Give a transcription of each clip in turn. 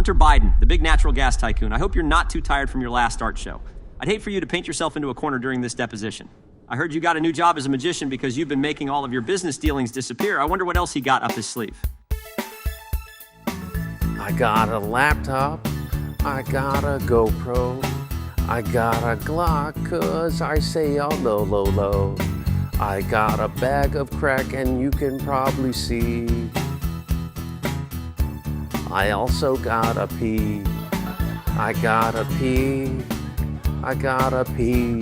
Hunter Biden, the big natural gas tycoon, I hope you're not too tired from your last art show. I'd hate for you to paint yourself into a corner during this deposition. I heard you got a new job as a magician because you've been making all of your business dealings disappear. I wonder what else he got up his sleeve. I got a laptop, I got a GoPro, I got a Glock, cause I say all low. I got a bag of crack and you can probably see. I also gotta pee, I gotta pee, I gotta pee.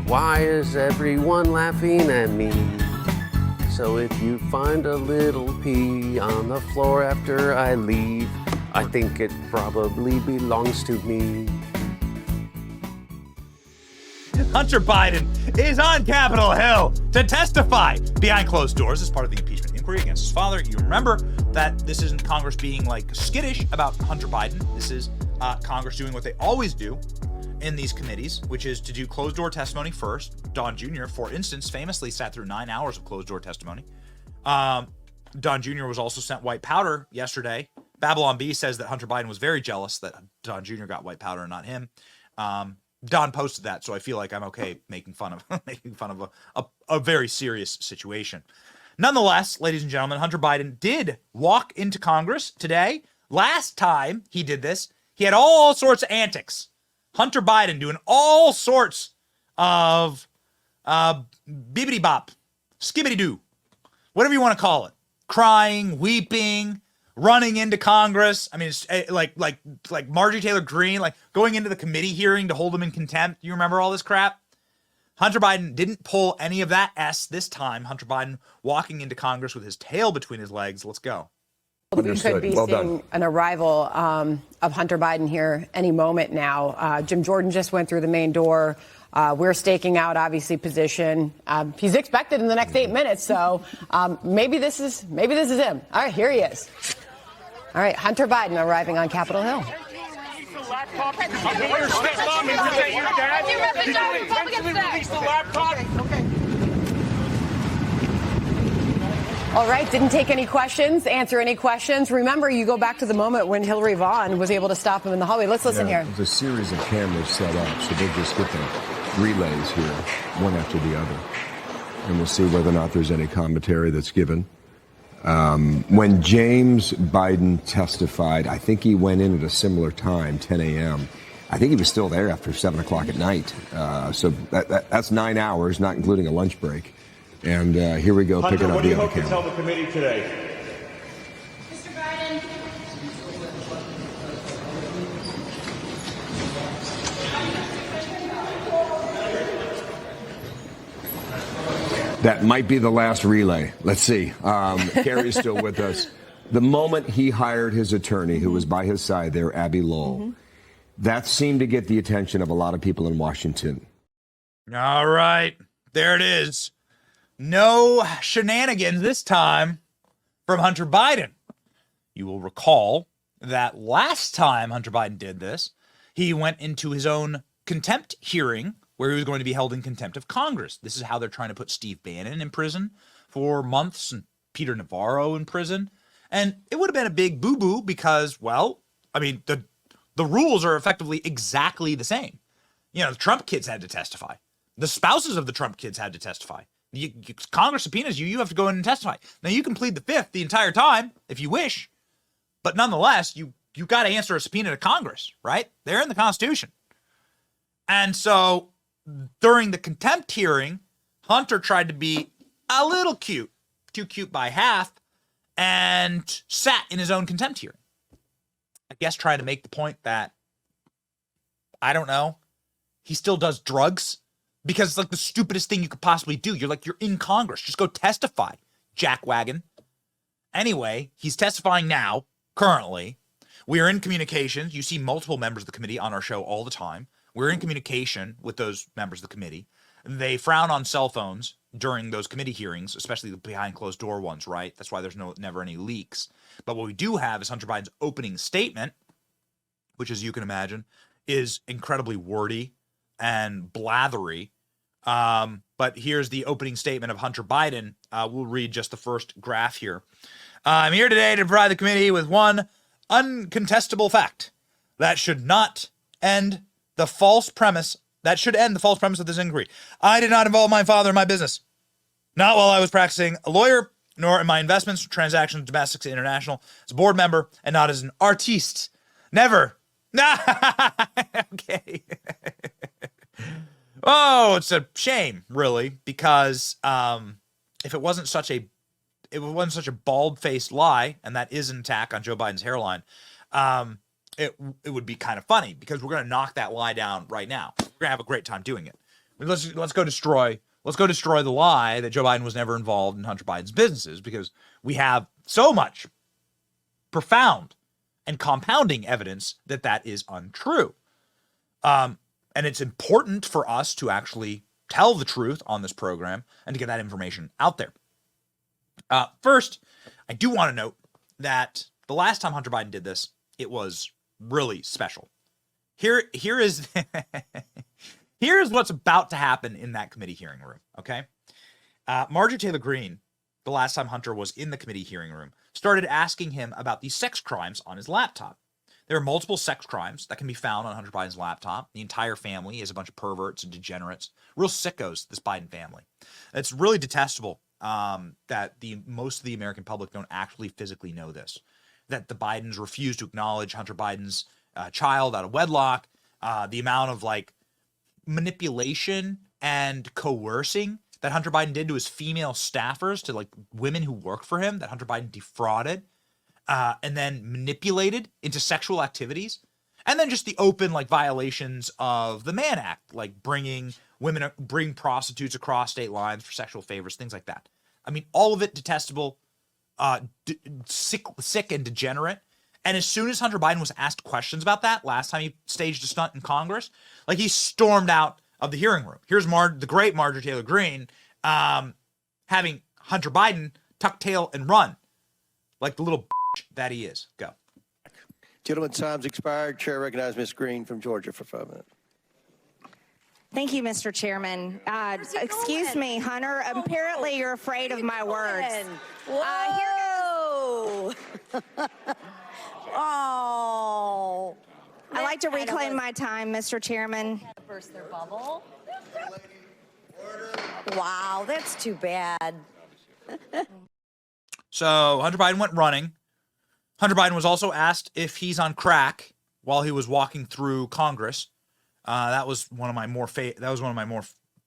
Why is everyone laughing at me? So if you find a little pee on the floor after I leave, I think it probably belongs to me. Hunter Biden is on Capitol Hill to testify behind closed doors as part of the impeachment inquiry against his father. You remember that this isn't Congress being like skittish about Hunter Biden. This is Congress doing what they always do in these committees, which is to do closed-door testimony first. Don Jr., for instance, famously sat through 9 hours of closed-door testimony. Don Jr. was also sent white powder yesterday. Babylon Bee says that Hunter Biden was very jealous that Don Jr. got white powder and not him. Don posted that, so I feel like I'm okay making fun of a very serious situation. Nonetheless, ladies and gentlemen, Hunter Biden did walk into Congress today. Last time he did this, he had all sorts of antics. Hunter Biden doing all sorts of bibbity bop, skibbity doo, whatever you want to call it. Crying, weeping, running into Congress. I mean, it's like Marjorie Taylor Greene, like going into the committee hearing to hold him in contempt. You remember all this crap? Hunter Biden didn't pull any of that S this time. Hunter Biden walking into Congress with his tail between his legs. Let's go. We could be seeing an arrival of Hunter Biden here any moment now. Jim Jordan just went through the main door. We're staking out, obviously, position. He's expected in the next 8 minutes, so maybe this is him. All right, here he is. All right, Hunter Biden arriving on Capitol Hill. All right, didn't take any questions, answer any questions. Remember, you go back to the moment when Hillary Vaughn was able to stop him in the hallway. Let's listen here. There's a series of cameras set up, so they're just getting relays here, one after the other. And we'll see whether or not there's any commentary that's given. When James Biden testified, I think he went in at a similar time, 10 a.m. I think he was still there after 7 o'clock at night. So that's 9 hours, not including a lunch break. And here we go, Hunter, picking up what do the you other hope to camera. tell the committee today? Mr. Biden. That might be the last relay. Let's see. Carrie's still with us. The moment he hired his attorney, who was by his side there, Abby Lowell, that seemed to get the attention of a lot of people in Washington. All right, there it is. No shenanigans this time from Hunter Biden. You will recall that last time Hunter Biden did this, he went into his own contempt hearing where he was going to be held in contempt of Congress. This is how they're trying to put Steve Bannon in prison for months and Peter Navarro in prison. And it would have been a big boo-boo because, well, I mean, the rules are effectively exactly the same. You know, the Trump kids had to testify. The spouses of the Trump kids had to testify. Congress subpoenas you, you have to go in and testify. Now, you can plead the fifth the entire time if you wish, but nonetheless, you got to answer a subpoena to Congress, right? They're in the Constitution. And so during the contempt hearing, Hunter tried to be a little cute, too cute by half, and sat in his own contempt hearing. I guess trying to make the point that, I don't know, he still does drugs. Because it's like the stupidest thing you could possibly do. You're in Congress. Just go testify, jackwagon. Anyway, he's testifying now, currently. We are in communications. You see multiple members of the committee on our show all the time. We're in communication with those members of the committee. They frown on cell phones during those committee hearings, especially the behind closed door ones, right? That's why there's never any leaks. But what we do have is Hunter Biden's opening statement, which, as you can imagine, is incredibly wordy and blathery. But here's the opening statement of Hunter Biden. We'll read just the first graph here. I'm here today to provide the committee with one uncontestable fact. That should not end the false premise. That should end the false premise of this inquiry. I did not involve my father in my business. Not while I was practicing a lawyer, nor in my investments, transactions, domestic to international, as a board member, and not as an artiste. Never. Okay. Oh, it's a shame, really, because if it wasn't such a bald-faced lie, and that is an attack on Joe Biden's hairline, it would be kind of funny, because we're going to knock that lie down right now. We're going to have a great time doing it. Let's go destroy the lie that Joe Biden was never involved in Hunter Biden's businesses, because we have so much profound and compounding evidence that that is untrue. And it's important for us to actually tell the truth on this program and to get that information out there. First, I do want to note that the last time Hunter Biden did this, it was really special. Here is here's what's about to happen in that committee hearing room, okay? Marjorie Taylor Greene, the last time Hunter was in the committee hearing room, started asking him about these sex crimes on his laptop. There are multiple sex crimes that can be found on Hunter Biden's laptop. The entire family is a bunch of perverts and degenerates, real sickos, this Biden family. It's really detestable that most of the American public don't actually physically know this, that the Bidens refuse to acknowledge Hunter Biden's child out of wedlock, the amount of like manipulation and coercing that Hunter Biden did to his female staffers, to like women who work for him, that Hunter Biden defrauded and then manipulated into sexual activities. And then just the open like violations of the Mann Act, like bring prostitutes across state lines for sexual favors, things like that. I mean, all of it detestable, sick and degenerate. And as soon as Hunter Biden was asked questions about that last time he staged a stunt in Congress, like he stormed out of the hearing room. Here's the great Marjorie Taylor Greene having Hunter Biden tuck tail and run like the little that he is. Go. Gentlemen, time's expired. Chair recognizes Ms. Green from Georgia for 5 minutes. Thank you, Mr. Chairman. Excuse me, Hunter. Apparently you're afraid of my words. Whoa! Oh. I'd like to reclaim my time, Mr. Chairman. Burst their bubble. Wow, that's too bad. So Hunter Biden went running. Hunter Biden was also asked if he's on crack while he was walking through Congress. That was one of my more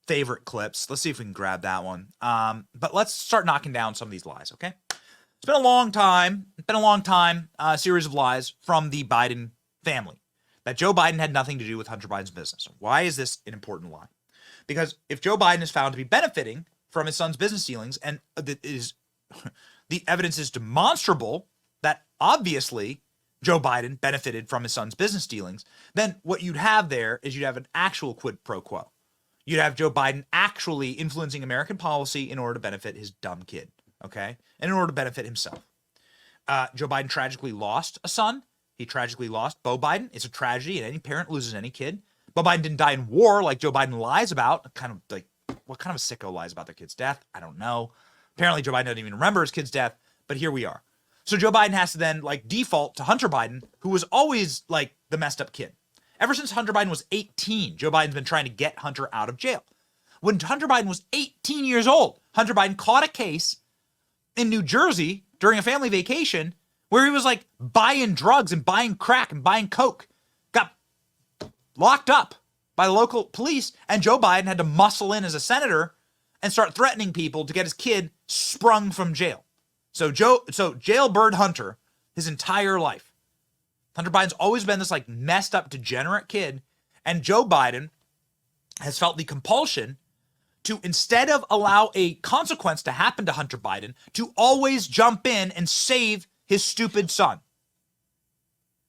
favorite clips. Let's see if we can grab that one. But let's start knocking down some of these lies, okay? It's been a long time. A series of lies from the Biden family that Joe Biden had nothing to do with Hunter Biden's business. Why is this an important lie? Because if Joe Biden is found to be benefiting from his son's business dealings, and the evidence is demonstrable that obviously Joe Biden benefited from his son's business dealings, then what you'd have there is you'd have an actual quid pro quo. You'd have Joe Biden actually influencing American policy in order to benefit his dumb kid, okay? And in order to benefit himself. Joe Biden tragically lost a son. He tragically lost Beau Biden. It's a tragedy, and any parent loses any kid. Beau Biden didn't die in war like Joe Biden lies about. Kind of like, what kind of a sicko lies about their kid's death? I don't know. Apparently Joe Biden doesn't even remember his kid's death, but here we are. So Joe Biden has to then like default to Hunter Biden, who was always like the messed up kid. Ever since Hunter Biden was 18, Joe Biden's been trying to get Hunter out of jail. When Hunter Biden was 18 years old, Hunter Biden caught a case in New Jersey during a family vacation where he was like buying drugs and buying crack and buying coke. Got locked up by the local police, and Joe Biden had to muscle in as a senator and start threatening people to get his kid sprung from jail. So jailbird Hunter his entire life. Hunter Biden's always been this like messed up, degenerate kid, and Joe Biden has felt the compulsion to, instead of allow a consequence to happen to Hunter Biden, to always jump in and save his stupid son.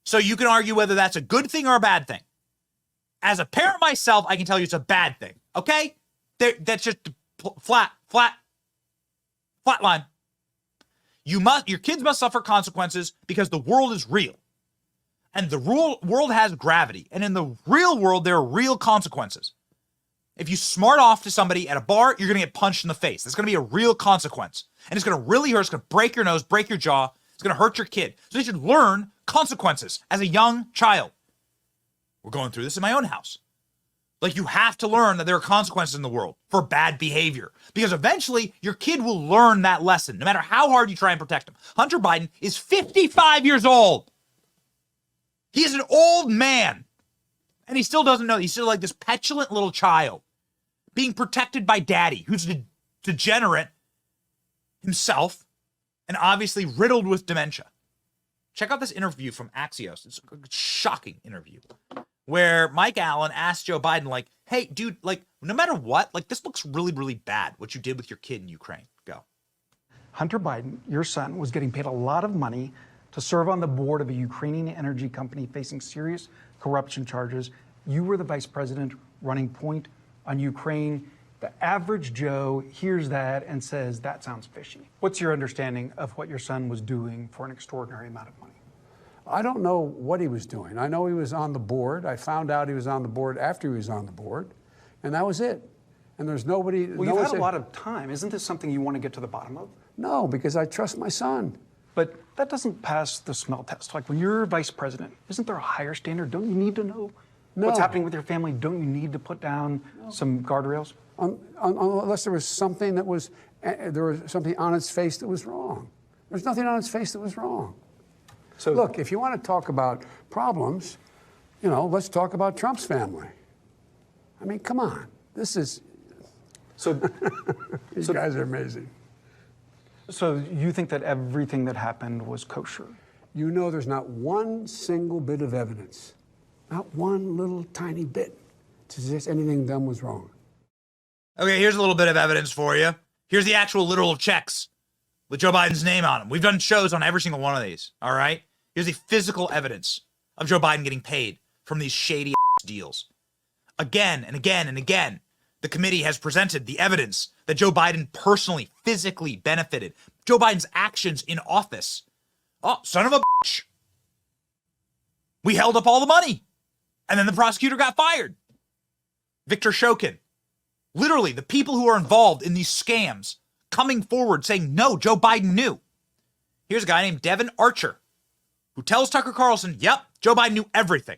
So you can argue whether that's a good thing or a bad thing. As a parent myself, I can tell you it's a bad thing, okay? That's just flat line. Your kids must suffer consequences because the world is real. And the world has gravity. And in the real world, there are real consequences. If you smart off to somebody at a bar, you're going to get punched in the face. That's going to be a real consequence. And it's going to really hurt. It's going to break your nose, break your jaw. It's going to hurt your kid. So they should learn consequences as a young child. We're going through this in my own house. Like, you have to learn that there are consequences in the world for bad behavior, because eventually your kid will learn that lesson, no matter how hard you try and protect him. Hunter Biden is 55 years old. He is an old man, and he still doesn't know. He's still like this petulant little child being protected by daddy, who's a degenerate himself and obviously riddled with dementia. Check out this interview from Axios. It's a shocking interview where Mike Allen asked Joe Biden, like, hey, dude, like, no matter what, like, this looks really, really bad, what you did with your kid in Ukraine. Go. Hunter Biden, your son, was getting paid a lot of money to serve on the board of a Ukrainian energy company facing serious corruption charges. You were the vice president running point on Ukraine. The average Joe hears that and says, that sounds fishy. What's your understanding of what your son was doing for an extraordinary amount of money? I don't know what he was doing. I know he was on the board. I found out he was on the board after he was on the board, and that was it. And there's nobody... Well, you've had a lot of time. Isn't this something you want to get to the bottom of? No, because I trust my son. But that doesn't pass the smell test. Like, when you're vice president, isn't there a higher standard? Don't you need to know what's happening with your family? Don't you need to put down some guardrails? Unless there was something that was... there was something on its face that was wrong. There's nothing on its face that was wrong. So look, if you want to talk about problems, you know, let's talk about Trump's family. I mean, come on. This is... So These guys are amazing. So you think that everything that happened was kosher? You know there's not one single bit of evidence, not one little tiny bit, to suggest anything done was wrong. Okay, here's a little bit of evidence for you. Here's the actual literal checks with Joe Biden's name on them. We've done shows on every single one of these, all right? Here's the physical evidence of Joe Biden getting paid from these shady deals. Again and again and again, the committee has presented the evidence that Joe Biden personally, physically benefited. Joe Biden's actions in office. Oh, son of a bitch. We held up all the money. And then the prosecutor got fired. Victor Shokin. Literally, the people who are involved in these scams coming forward saying, no, Joe Biden knew. Here's a guy named Devin Archer who tells Tucker Carlson, yep, Joe Biden knew everything.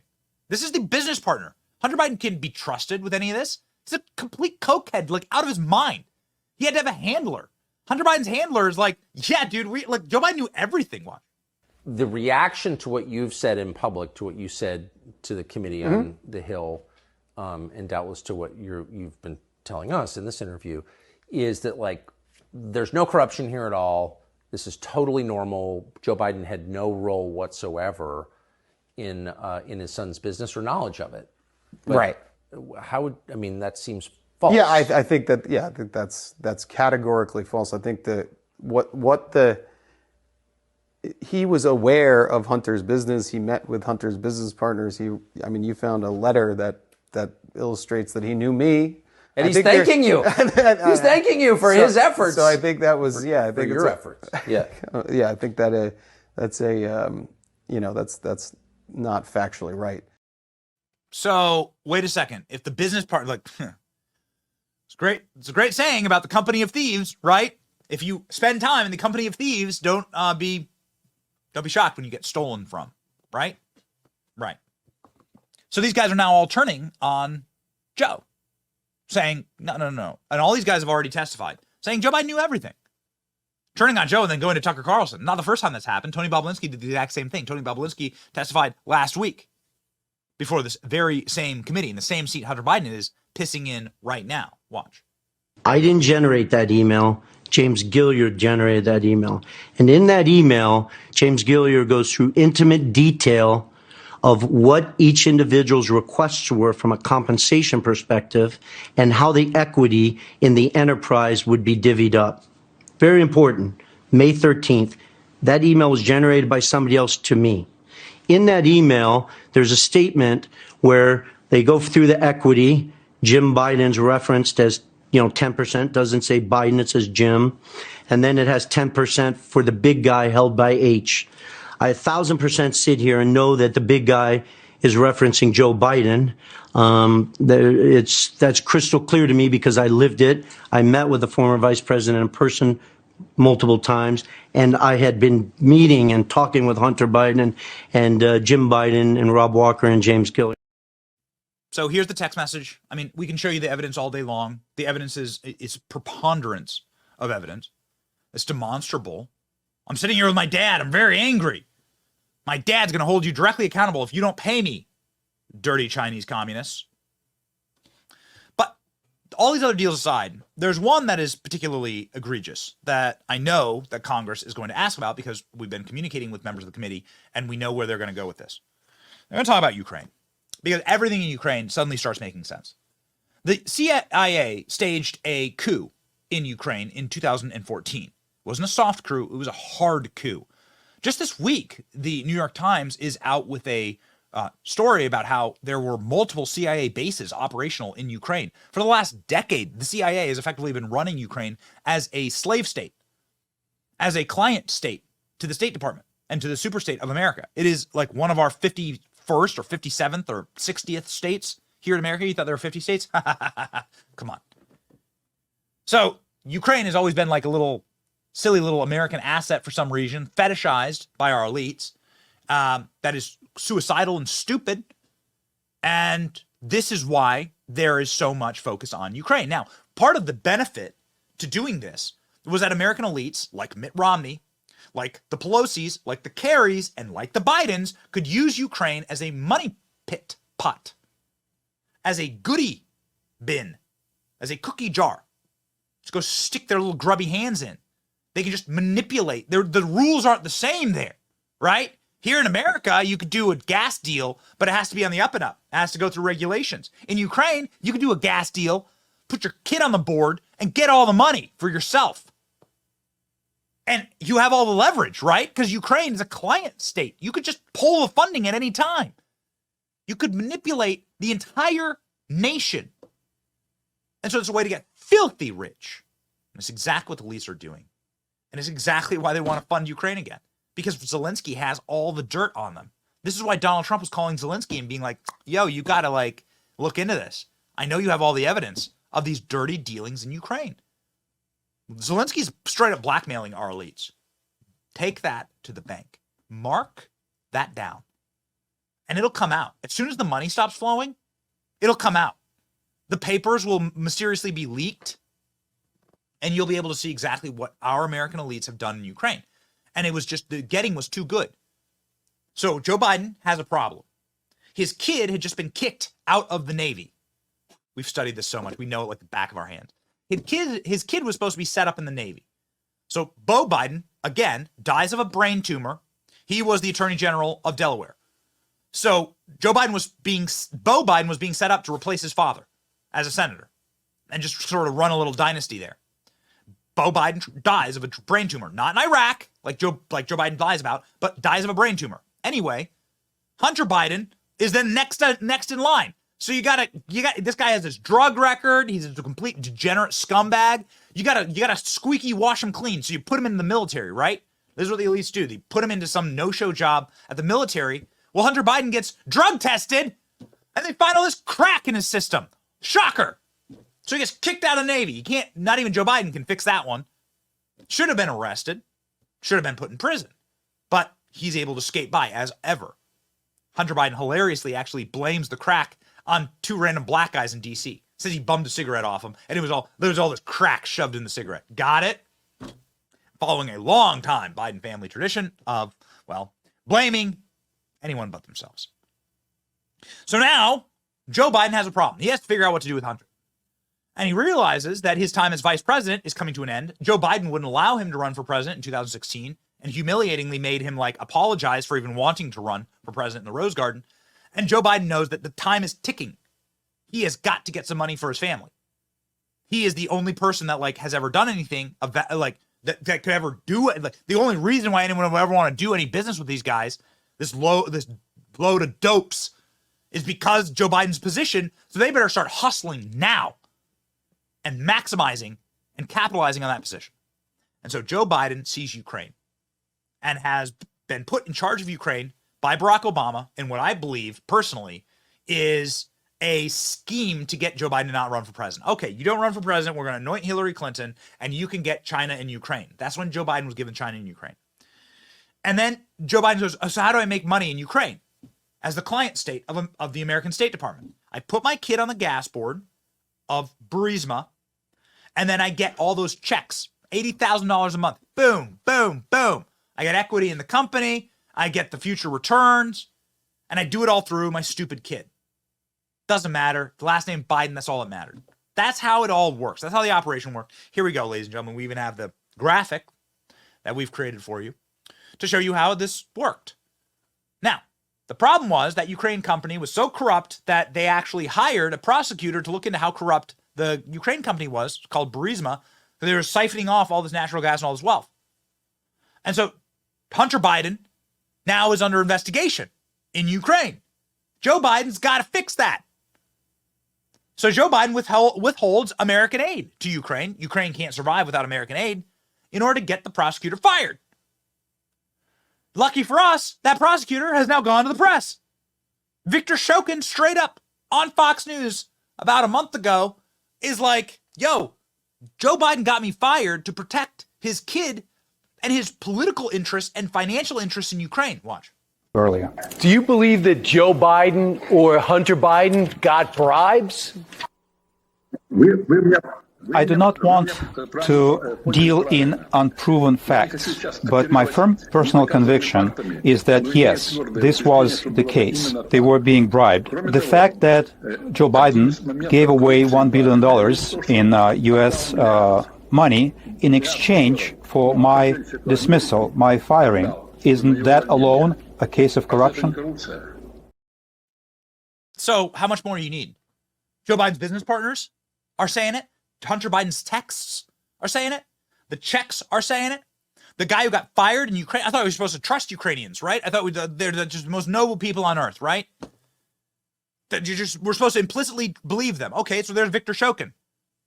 This is the business partner. Hunter Biden can't be trusted with any of this. He's a complete cokehead, like out of his mind. He had to have a handler. Hunter Biden's handler is like, yeah, dude, Joe Biden knew everything. Watch. The reaction to what you've said in public, to what you said to the committee on the Hill, and doubtless to what you've been telling us in this interview, is that, like, there's no corruption here at all. This is totally normal. Joe Biden had no role whatsoever in his son's business or knowledge of it. But right. That seems false. Yeah, I think that's categorically false. I think that he was aware of Hunter's business. He met with Hunter's business partners. You found a letter that illustrates that he knew me. And he's thanking you. He's thanking you for his efforts. So I think that was, I think your efforts. Yeah. Yeah, I think that that's not factually right. So wait a second. If the business part, like, it's great. It's a great saying about the company of thieves, right? If you spend time in the company of thieves, don't be shocked when you get stolen from, right? Right. So these guys are now all turning on Joe, saying, no. And all these guys have already testified, saying Joe Biden knew everything. Turning on Joe and then going to Tucker Carlson. Not the first time that's happened. Tony Bobulinski did the exact same thing. Tony Bobulinski testified last week before this very same committee in the same seat Hunter Biden is pissing in right now. Watch. I didn't generate that email. James Gilliard generated that email. And in that email, James Gilliard goes through intimate detail of what each individual's requests were from a compensation perspective and how the equity in the enterprise would be divvied up. Very important. May 13th, that email was generated by somebody else to me. In that email, there's a statement where they go through the equity. Jim Biden's referenced as 10%, doesn't say Biden, it says Jim. And then it has 10% for the big guy held by H. I 1,000% sit here and know that the big guy is referencing Joe Biden. That's crystal clear to me because I lived it. I met with the former vice president in person multiple times, and I had been meeting and talking with Hunter Biden and Jim Biden and Rob Walker and James Gilliam. So here's the text message. I mean, we can show you the evidence all day long. The evidence is preponderance of evidence. It's demonstrable. I'm sitting here with my dad. I'm very angry. My dad's going to hold you directly accountable if you don't pay me, dirty Chinese communists. But all these other deals aside, there's one that is particularly egregious that I know that Congress is going to ask about because we've been communicating with members of the committee and we know where they're going to go with this. They're going to talk about Ukraine because everything in Ukraine suddenly starts making sense. The CIA staged a coup in Ukraine in 2014. It wasn't a soft coup, it was a hard coup. Just this week, the New York Times is out with a story about how there were multiple CIA bases operational in Ukraine. For the last decade, the CIA has effectively been running Ukraine as a slave state, as a client state to the State Department and to the superstate of America. It is like one of our 51st or 57th or 60th states here in America. You thought there were 50 states? Come on. So Ukraine has always been like a little silly little American asset for some reason, fetishized by our elites, that is suicidal and stupid. And this is why there is so much focus on Ukraine. Now, part of the benefit to doing this was that American elites, like Mitt Romney, like the Pelosi's, like the Kerrys, and like the Bidens, could use Ukraine as a money pot, as a goodie bin, as a cookie jar. Just go stick their little grubby hands in. They can just manipulate. The rules aren't the same there, right? Here in America, you could do a gas deal, but it has to be on the up and up. It has to go through regulations. In Ukraine, you could do a gas deal, put your kid on the board, and get all the money for yourself. And you have all the leverage, right? Because Ukraine is a client state. You could just pull the funding at any time. You could manipulate the entire nation. And so it's a way to get filthy rich. And it's exactly what the elites are doing. And it's exactly why they want to fund Ukraine again. Because Zelensky has all the dirt on them. This is why Donald Trump was calling Zelensky and being like, yo, you got to look into this. I know you have all the evidence of these dirty dealings in Ukraine. Zelensky's straight up blackmailing our elites. Take that to the bank. Mark that down. And it'll come out. As soon as the money stops flowing, it'll come out. The papers will mysteriously be leaked. And you'll be able to see exactly what our American elites have done in Ukraine. And it was just, the getting was too good. So Joe Biden has a problem. His kid had just been kicked out of the Navy. We've studied this so much. We know it like the back of our hands. His kid was supposed to be set up in the Navy. So Beau Biden, again, dies of a brain tumor. He was the Attorney General of Delaware. So Beau Biden was being set up to replace his father as a senator and just sort of run a little dynasty there. Beau Biden dies of a brain tumor, not in Iraq, like Joe Biden lies about, but dies of a brain tumor. Anyway, Hunter Biden is then next in line. So you got this guy has this drug record. He's a complete degenerate scumbag. You gotta squeaky wash him clean. So you put him in the military, right? This is what the elites do. They put him into some no-show job at the military. Well, Hunter Biden gets drug tested, and they find all this crack in his system. Shocker. So he gets kicked out of the Navy. Not even Joe Biden can fix that one. Should have been arrested. Should have been put in prison. But he's able to skate by as ever. Hunter Biden hilariously actually blames the crack on two random black guys in D.C. Says he bummed a cigarette off him, and there was all this crack shoved in the cigarette. Got it? Following a long time Biden family tradition of, blaming anyone but themselves. So now, Joe Biden has a problem. He has to figure out what to do with Hunter. And he realizes that his time as vice president is coming to an end. Joe Biden wouldn't allow him to run for president in 2016 and humiliatingly made him apologize for even wanting to run for president in the Rose Garden. And Joe Biden knows that the time is ticking. He has got to get some money for his family. He is the only person that has ever done anything that could ever do it. The only reason why anyone would ever want to do any business with these guys, this load of dopes, is because Joe Biden's position. So they better start hustling now and maximizing and capitalizing on that position. And so Joe Biden sees Ukraine and has been put in charge of Ukraine by Barack Obama in what I believe personally is a scheme to get Joe Biden to not run for president. Okay, you don't run for president, we're going to anoint Hillary Clinton, and you can get China and Ukraine. That's when Joe Biden was given China and Ukraine. And then Joe Biden goes, so how do I make money in Ukraine as the client state of the American State Department? I put my kid on the gas board of Burisma, and then I get all those checks, $80,000 a month. Boom, boom, boom. I get equity in the company. I get the future returns, and I do it all through my stupid kid. Doesn't matter. The last name Biden, that's all that mattered. That's how it all works. That's how the operation worked. Here we go, ladies and gentlemen. We even have the graphic that we've created for you to show you how this worked. Now, the problem was that Ukraine company was so corrupt that they actually hired a prosecutor to look into how corrupt the Ukraine company was, called Burisma. They were siphoning off all this natural gas and all this wealth. And so Hunter Biden now is under investigation in Ukraine. Joe Biden's got to fix that. So Joe Biden withholds American aid to Ukraine. Ukraine can't survive without American aid in order to get the prosecutor fired. Lucky for us, that prosecutor has now gone to the press. Victor Shokin, straight up on Fox News about a month ago, is like, yo, Joe Biden got me fired to protect his kid and his political interests and financial interests in Ukraine. Watch. Earlier. Do you believe that Joe Biden or Hunter Biden got bribes? I do not want to deal in unproven facts, but my firm personal conviction is that, yes, this was the case. They were being bribed. The fact that Joe Biden gave away $1 billion in U.S. money in exchange for my dismissal, my firing, isn't that alone a case of corruption? So how much more do you need? Joe Biden's business partners are saying it. Hunter Biden's texts are saying it. The checks are saying it. The guy who got fired in Ukraine, I thought we were supposed to trust Ukrainians, right? I thought they're just the most noble people on earth, right? That we're supposed to implicitly believe them. Okay, so there's Victor Shokin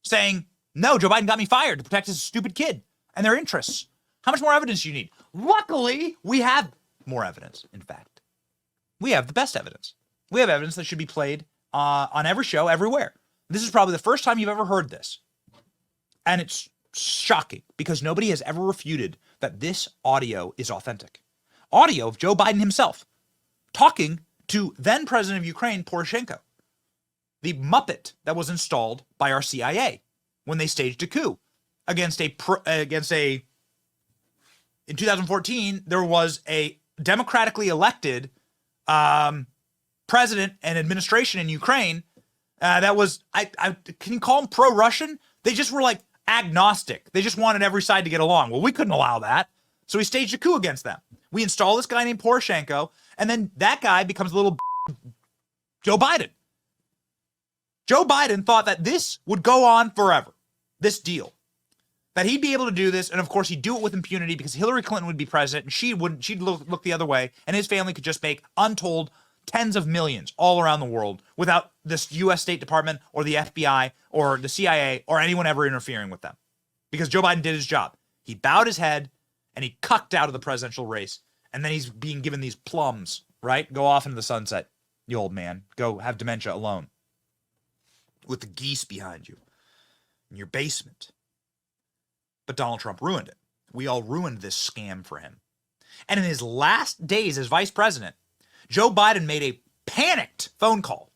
saying, no, Joe Biden got me fired to protect his stupid kid and their interests. How much more evidence do you need? Luckily, we have more evidence, in fact. We have the best evidence. We have evidence that should be played on every show, everywhere. This is probably the first time you've ever heard this. And it's shocking because nobody has ever refuted that this audio is authentic. Audio of Joe Biden himself talking to then President of Ukraine, Poroshenko, the Muppet that was installed by our CIA when they staged a coup against a in 2014, there was a democratically elected president and administration in Ukraine that was, can you call them pro-Russian? They just were like agnostic. They just wanted every side to get along. Well, we couldn't allow that. So we staged a coup against them. We install this guy named Poroshenko, and then that guy becomes a little Joe Biden. Joe Biden thought that this would go on forever, this deal. That he'd be able to do this, and of course he'd do it with impunity because Hillary Clinton would be president, and she'd look the other way, and his family could just make untold tens of millions all around the world without this U.S. State Department or the FBI or the CIA or anyone ever interfering with them. Because Joe Biden did his job. He bowed his head, and he cucked out of the presidential race, and then he's being given these plums, right? Go off into the sunset, you old man. Go have dementia alone with the geese behind you in your basement. But Donald Trump ruined it. We all ruined this scam for him. And in his last days as vice president, Joe Biden made a panicked phone call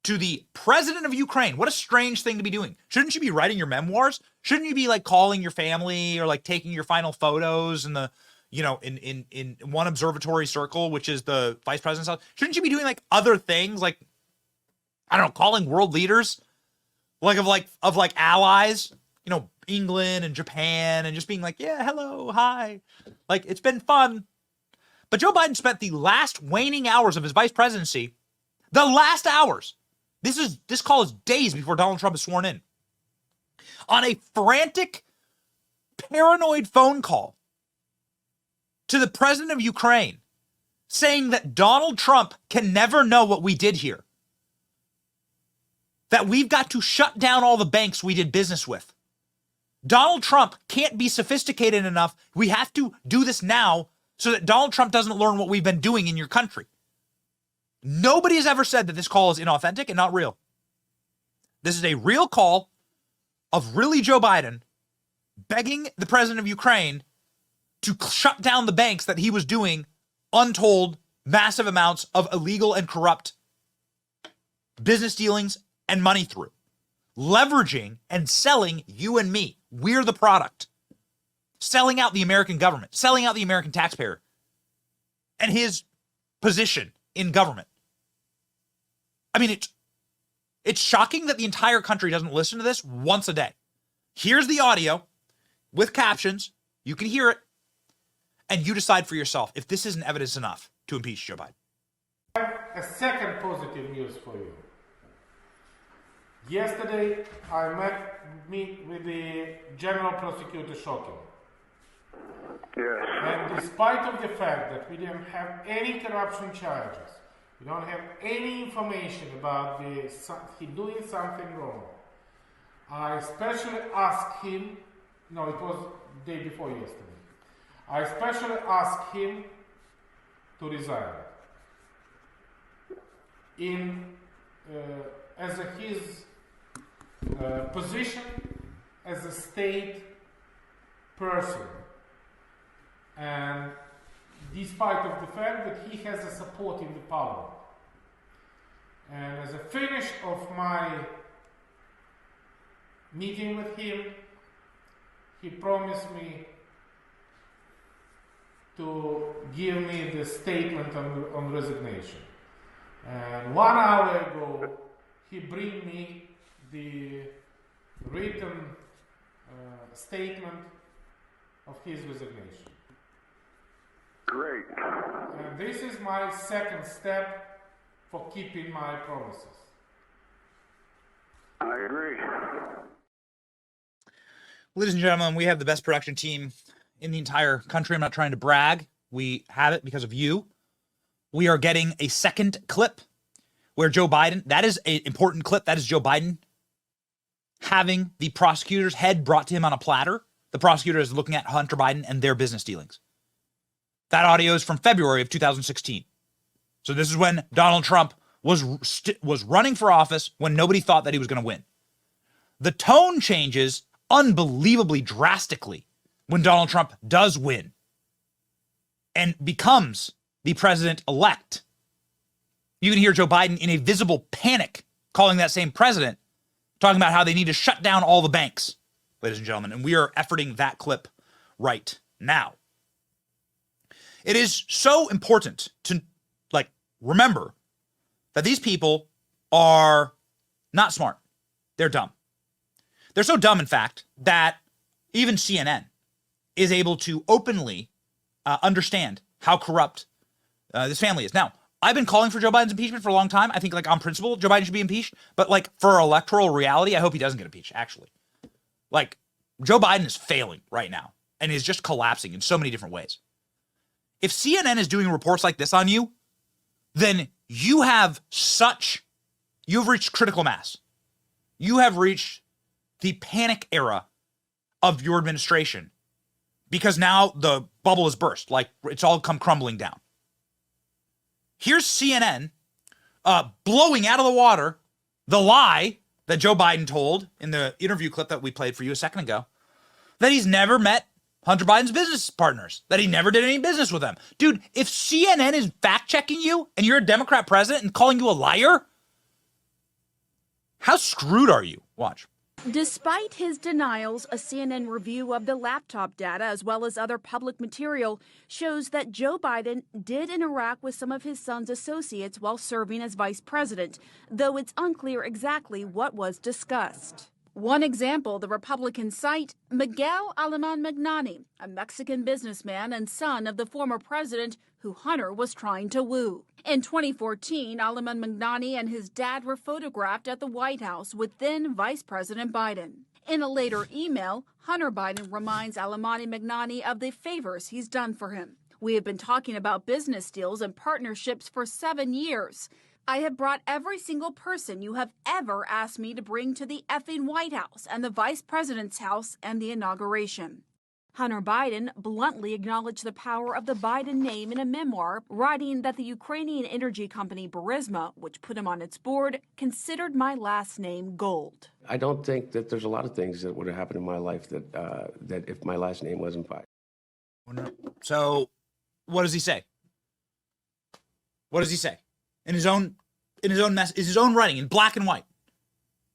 to the president of Ukraine. What a strange thing to be doing. Shouldn't you be writing your memoirs? Shouldn't you be like calling your family or like taking your final photos in the, you know, in one observatory circle, which is the vice president's house? Shouldn't you be doing like other things, like, I don't know, calling world leaders of allies, you know, England and Japan, and just being like, yeah, hello, hi. Like, it's been fun. But Joe Biden spent the last waning hours of his vice presidency, the last hours, this call is days before Donald Trump is sworn in, on a frantic, paranoid phone call to the president of Ukraine, saying that Donald Trump can never know what we did here. That we've got to shut down all the banks we did business with. Donald Trump can't be sophisticated enough. We have to do this now so that Donald Trump doesn't learn what we've been doing in your country. Nobody has ever said that this call is inauthentic and not real. This is a real call of really Joe Biden begging the president of Ukraine to shut down the banks that he was doing untold massive amounts of illegal and corrupt business dealings and money through. Leveraging and selling you and me. We're the product. Selling out the American government, selling out the American taxpayer and his position in government. I mean, it's shocking that the entire country doesn't listen to this once a day. Here's the audio with captions. You can hear it. And you decide for yourself if this isn't evidence enough to impeach Joe Biden. A second positive news for you. Yesterday, I meet with the General Prosecutor Shokin. Yes. And despite of the fact that we didn't have any corruption charges, we don't have any information about he doing something wrong, I especially asked him, no, it was the day before yesterday, I especially asked him to resign. As his position as a state person, and despite of the fact that he has a support in the parliament. And as a finish of my meeting with him, he promised me to give me the statement on resignation. And 1 hour ago, he bring me the written statement of his resignation. Great. And this is my second step for keeping my promises. I agree. Ladies and gentlemen, we have the best production team in the entire country. I'm not trying to brag. We have it because of you. We are getting a second clip where Joe Biden, that is an important clip. That is Joe Biden having the prosecutor's head brought to him on a platter. The prosecutor is looking at Hunter Biden and their business dealings. That audio is from February of 2016. So this is when Donald Trump was running for office, when nobody thought that he was going to win. The tone changes unbelievably drastically when Donald Trump does win and becomes the president-elect. You can hear Joe Biden in a visible panic calling that same president, talking about how they need to shut down all the banks, ladies and gentlemen. And we are efforting that clip right now. It is so important to remember that these people are not smart. They're dumb. They're so dumb, in fact, that even CNN is able to openly understand how corrupt this family is. Now, I've been calling for Joe Biden's impeachment for a long time. I think, on principle, Joe Biden should be impeached. But, for electoral reality, I hope he doesn't get impeached, actually. Joe Biden is failing right now and is just collapsing in so many different ways. If CNN is doing reports like this on you, then you've reached critical mass. You have reached the panic era of your administration because now the bubble has burst. It's all come crumbling down. Here's CNN blowing out of the water the lie that Joe Biden told in the interview clip that we played for you a second ago, that he's never met Hunter Biden's business partners, that he never did any business with them. Dude, if CNN is fact-checking you and you're a Democrat president and calling you a liar, how screwed are you? Watch. Despite his denials, a CNN review of the laptop data as well as other public material shows that Joe Biden did interact with some of his son's associates while serving as vice president, though it's unclear exactly what was discussed. One example, the Republican site, Miguel Alemán Magnani, a Mexican businessman and son of the former president who Hunter was trying to woo. In 2014, Alemán Magnani and his dad were photographed at the White House with then Vice President Biden. In a later email, Hunter Biden reminds Alemán Magnani of the favors he's done for him. We have been talking about business deals and partnerships for 7 years. I have brought every single person you have ever asked me to bring to the effing White House and the Vice President's house and the inauguration. Hunter Biden bluntly acknowledged the power of the Biden name in a memoir, writing that the Ukrainian energy company Burisma, which put him on its board, considered my last name gold. I don't think that there's a lot of things that would have happened in my life that if my last name wasn't Biden. So what does he say? What does he say? In his own writing, in black and white,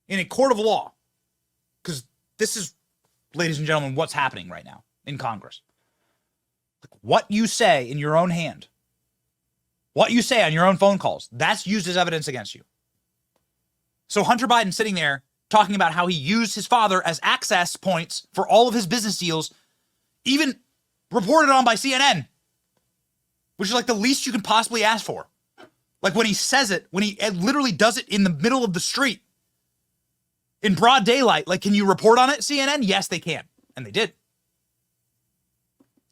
in a court of law. Because this is, ladies and gentlemen, what's happening right now in Congress. What you say in your own hand, what you say on your own phone calls, that's used as evidence against you. So Hunter Biden sitting there talking about how he used his father as access points for all of his business deals, even reported on by CNN, which is like the least you can possibly ask for. Like when he says it, when he literally does it in the middle of the street, in broad daylight, like, can you report on it, CNN? Yes, they can. And they did.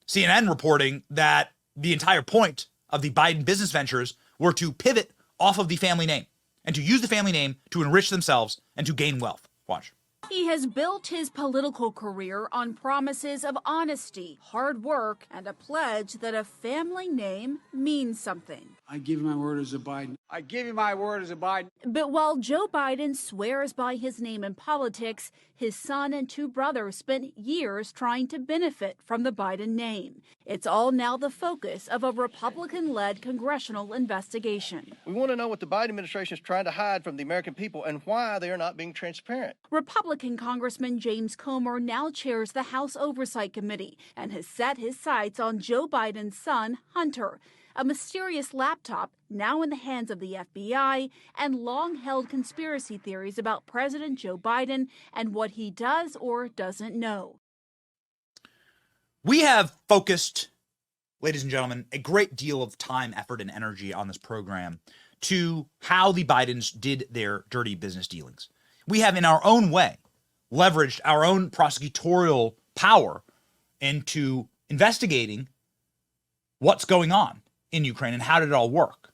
CNN reporting that the entire point of the Biden business ventures were to pivot off of the family name and to use the family name to enrich themselves and to gain wealth. Watch. He has built his political career on promises of honesty, hard work, and a pledge that a family name means something. I give you my word as a Biden. I give you my word as a Biden. But while Joe Biden swears by his name in politics, his son and two brothers spent years trying to benefit from the Biden name. It's all now the focus of a Republican-led congressional investigation. We want to know what the Biden administration is trying to hide from the American people and why they are not being transparent. Republican Congressman James Comer now chairs the House Oversight Committee and has set his sights on Joe Biden's son, Hunter, a mysterious laptop now in the hands of the FBI, and long-held conspiracy theories about President Joe Biden and what he does or doesn't know. We have focused, ladies and gentlemen, a great deal of time, effort, and energy on this program to how the Bidens did their dirty business dealings. We have, in our own way, leveraged our own prosecutorial power into investigating what's going on in Ukraine and how did it all work.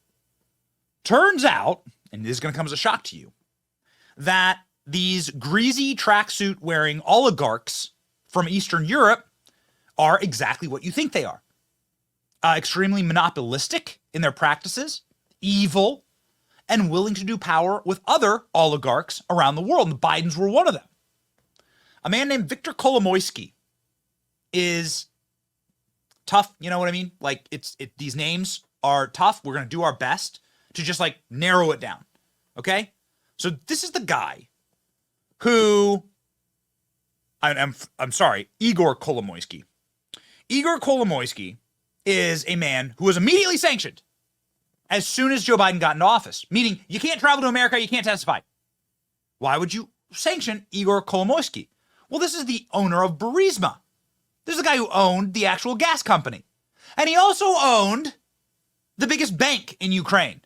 Turns out, and this is going to come as a shock to you, that these greasy tracksuit wearing oligarchs from Eastern Europe are exactly what you think they are. Extremely monopolistic in their practices, evil, and willing to do power with other oligarchs around the world. And the Bidens were one of them. A man named Viktor Kolomoisky is tough, you know what I mean? Like, these names are tough. We're going to do our best to just, like, narrow it down, okay? So this is the guy who, I'm sorry, Igor Kolomoisky. Igor Kolomoisky is a man who was immediately sanctioned as soon as Joe Biden got into office, meaning you can't travel to America, you can't testify. Why would you sanction Igor Kolomoisky? Well, this is the owner of Burisma. This is the guy who owned the actual gas company. And he also owned the biggest bank in Ukraine.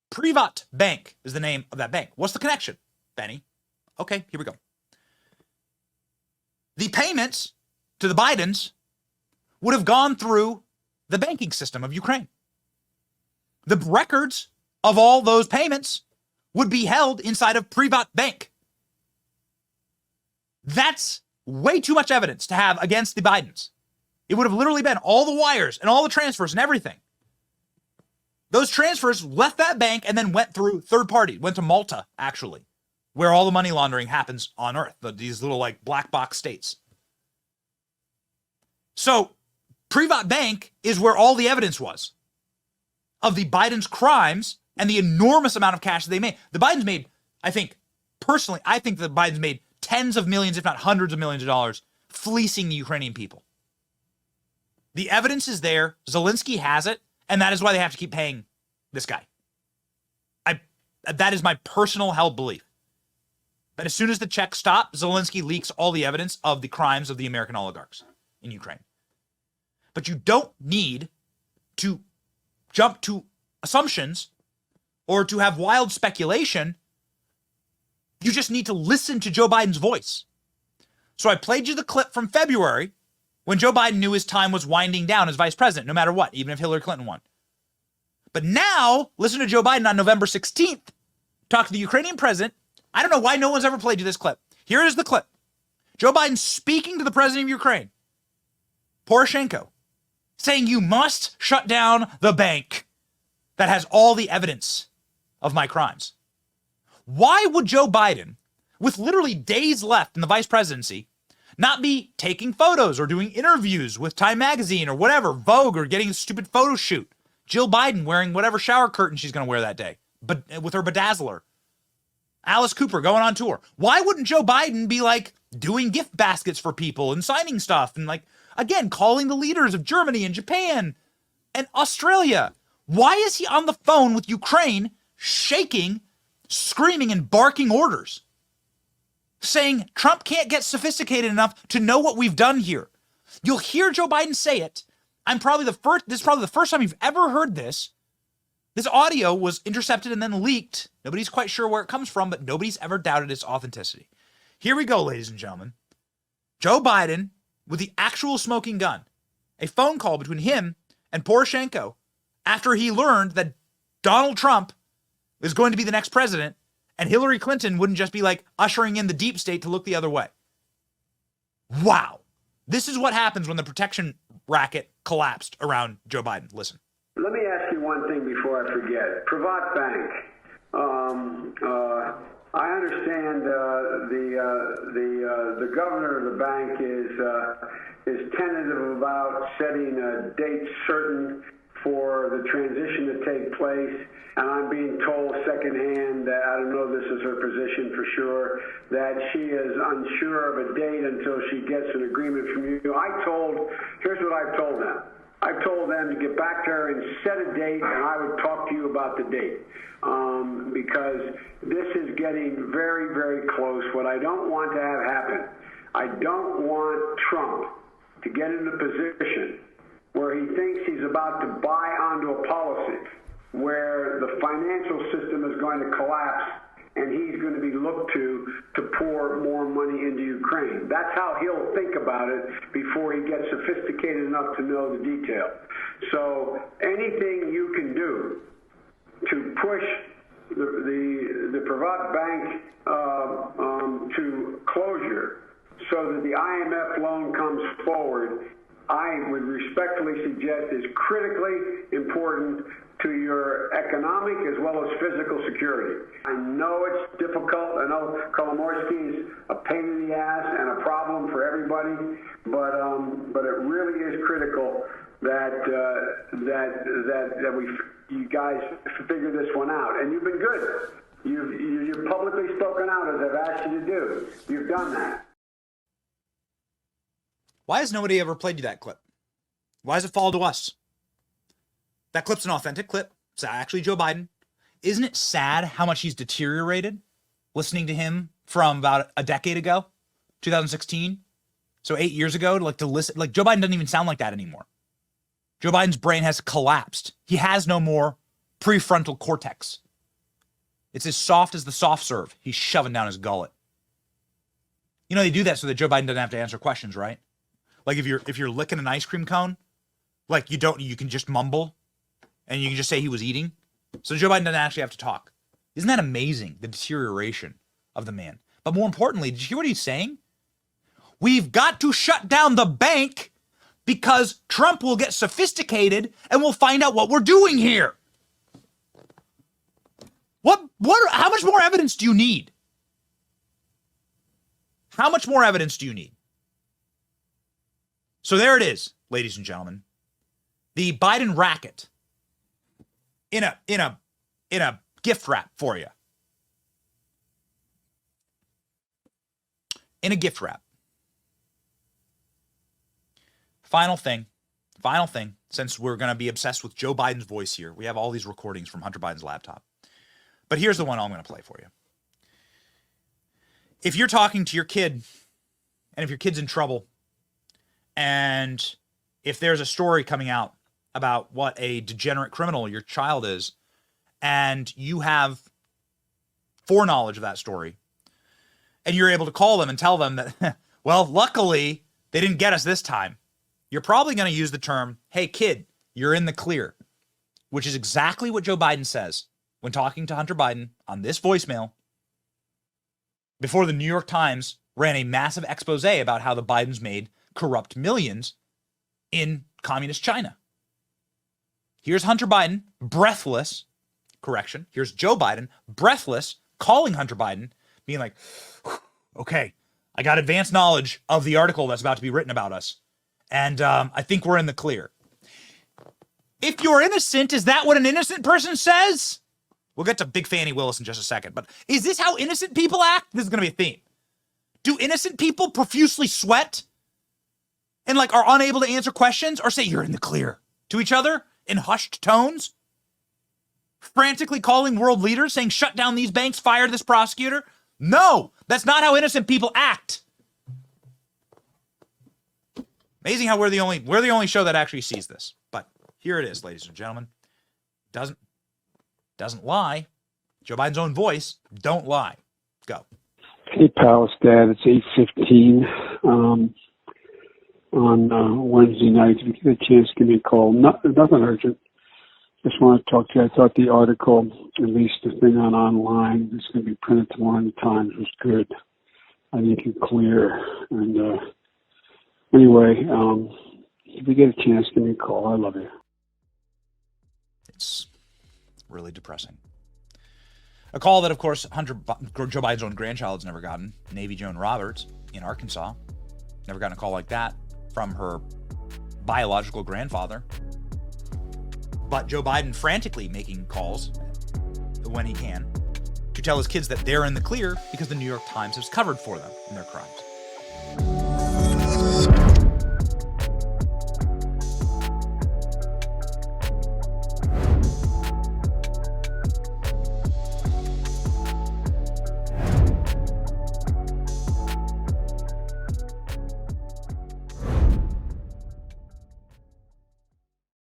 Privat Bank is the name of that bank. What's the connection, Benny? Okay, here we go. The payments to the Bidens would have gone through the banking system of Ukraine. The records of all those payments would be held inside of Privat Bank. That's way too much evidence to have against the Bidens. It would have literally been all the wires and all the transfers and everything. Those transfers left that bank and then went through third party, went to Malta, actually, where all the money laundering happens on earth, these little like black box states. So Privat Bank is where all the evidence was of the Bidens' crimes and the enormous amount of cash that they made. The Bidens made, I think the Bidens made tens of millions, if not hundreds of millions of dollars, fleecing the Ukrainian people. The evidence is there. Zelensky has it, and that is why they have to keep paying this guy. That is my personal held belief. But as soon as the checks stop, Zelensky leaks all the evidence of the crimes of the American oligarchs in Ukraine. But you don't need to jump to assumptions or to have wild speculation. You just need to listen to Joe Biden's voice. So I played you the clip from February when Joe Biden knew his time was winding down as vice president, no matter what, even if Hillary Clinton won. But now, listen to Joe Biden on November 16th, talk to the Ukrainian president. I don't know why no one's ever played you this clip. Here is the clip. Joe Biden speaking to the president of Ukraine, Poroshenko, saying you must shut down the bank that has all the evidence of my crimes. Why would Joe Biden, with literally days left in the vice presidency, not be taking photos or doing interviews with Time Magazine or whatever, Vogue, or getting a stupid photo shoot? Jill Biden wearing whatever shower curtain she's going to wear that day, but with her bedazzler. Alice Cooper going on tour. Why wouldn't Joe Biden be like doing gift baskets for people and signing stuff and like, again, calling the leaders of Germany and Japan and Australia? Why is he on the phone with Ukraine, shaking, screaming, and barking orders, saying Trump can't get sophisticated enough to know what we've done here? You'll hear Joe Biden say it. This is probably the first time you've ever heard this. This audio was intercepted and then leaked. Nobody's quite sure where it comes from, but nobody's ever doubted its authenticity. Here we go, ladies and gentlemen. Joe Biden with the actual smoking gun. A phone call between him and Poroshenko after he learned that Donald Trump is going to be the next president and Hillary Clinton wouldn't just be like ushering in the deep state to look the other way. Wow. This is what happens when the protection racket collapsed around Joe Biden. Listen. Let me ask you one thing before I forget. Privat bank. I understand the governor of the bank is tentative about setting a date certain for the transition to take place, and I'm being told secondhand that, I don't know this is her position for sure, that she is unsure of a date until she gets an agreement from you. Here's what I've told them. I've told them to get back to her and set a date, and I would talk to you about the date. Because this is getting very, very close. What I don't want to have happen, I don't want Trump to get in a position where he thinks he's about to buy onto a policy where the financial system is going to collapse and he's going to be looked to pour more money into Ukraine. That's how he'll think about it before he gets sophisticated enough to know the detail. So anything you can do to push the Privat bank to closure so that the IMF loan comes forward, I would respectfully suggest is critically important to your economic as well as physical security. I know it's difficult. I know Kolomoisky is a pain in the ass and a problem for everybody, but it really is critical that you guys figure this one out. And you've been good. You've publicly spoken out as I've asked you to do. You've done that. Why has nobody ever played you that clip? Why does it fall to us? That clip's an authentic clip. It's actually Joe Biden. Isn't it sad how much he's deteriorated listening to him from about a decade ago, 2016? So 8 years ago, to listen, like Joe Biden doesn't even sound like that anymore. Joe Biden's brain has collapsed. He has no more prefrontal cortex. It's as soft as the soft serve he's shoving down his gullet. You know, they do that so that Joe Biden doesn't have to answer questions, right? Like if you're licking an ice cream cone, like you can just mumble and you can just say he was eating. So Joe Biden doesn't actually have to talk. Isn't that amazing, the deterioration of the man? But more importantly, did you hear what he's saying? We've got to shut down the bank because Trump will get sophisticated and we'll find out what we're doing here. How much more evidence do you need? How much more evidence do you need? So there it is, ladies and gentlemen. The Biden racket in a gift wrap for you. In a gift wrap. Final thing, since we're going to be obsessed with Joe Biden's voice here. We have all these recordings from Hunter Biden's laptop. But here's the one I'm going to play for you. If you're talking to your kid, and if your kid's in trouble, and if there's a story coming out about what a degenerate criminal your child is, and you have foreknowledge of that story, and you're able to call them and tell them that, well, luckily, they didn't get us this time, you're probably going to use the term, hey, kid, you're in the clear, which is exactly what Joe Biden says when talking to Hunter Biden on this voicemail before the New York Times ran a massive expose about how the Bidens made corrupt millions in communist China. Here's Hunter Biden, breathless. Correction. Here's Joe Biden, breathless, calling Hunter Biden, being like, okay, I got advanced knowledge of the article that's about to be written about us. And I think we're in the clear. If you're innocent, is that what an innocent person says? We'll get to Big Fannie Willis in just a second. But is this how innocent people act? This is going to be a theme. Do innocent people profusely sweat and like are unable to answer questions or say you're in the clear to each other in hushed tones? Frantically calling world leaders saying shut down these banks, fire this prosecutor? No, that's not how innocent people act. Amazing how we're the only show that actually sees this. But here it is, ladies and gentlemen. Doesn't lie. Joe Biden's own voice, don't lie. Go. Hey, Palace Dad, it's 8:15 on Wednesday night. If you get a chance, give me a call. Nothing urgent. Just want to talk to you. I thought the article, at least the thing online, that's going to be printed tomorrow in the Times, was good. I think it's clear. And anyway, if you get a chance, give me a call. I love you. It's really depressing. A call that, of course, Joe Biden's own grandchild's never gotten. Navy Joan Roberts in Arkansas. Never gotten a call like that from her biological grandfather. But Joe Biden frantically making calls when he can to tell his kids that they're in the clear because the New York Times has covered for them in their crimes.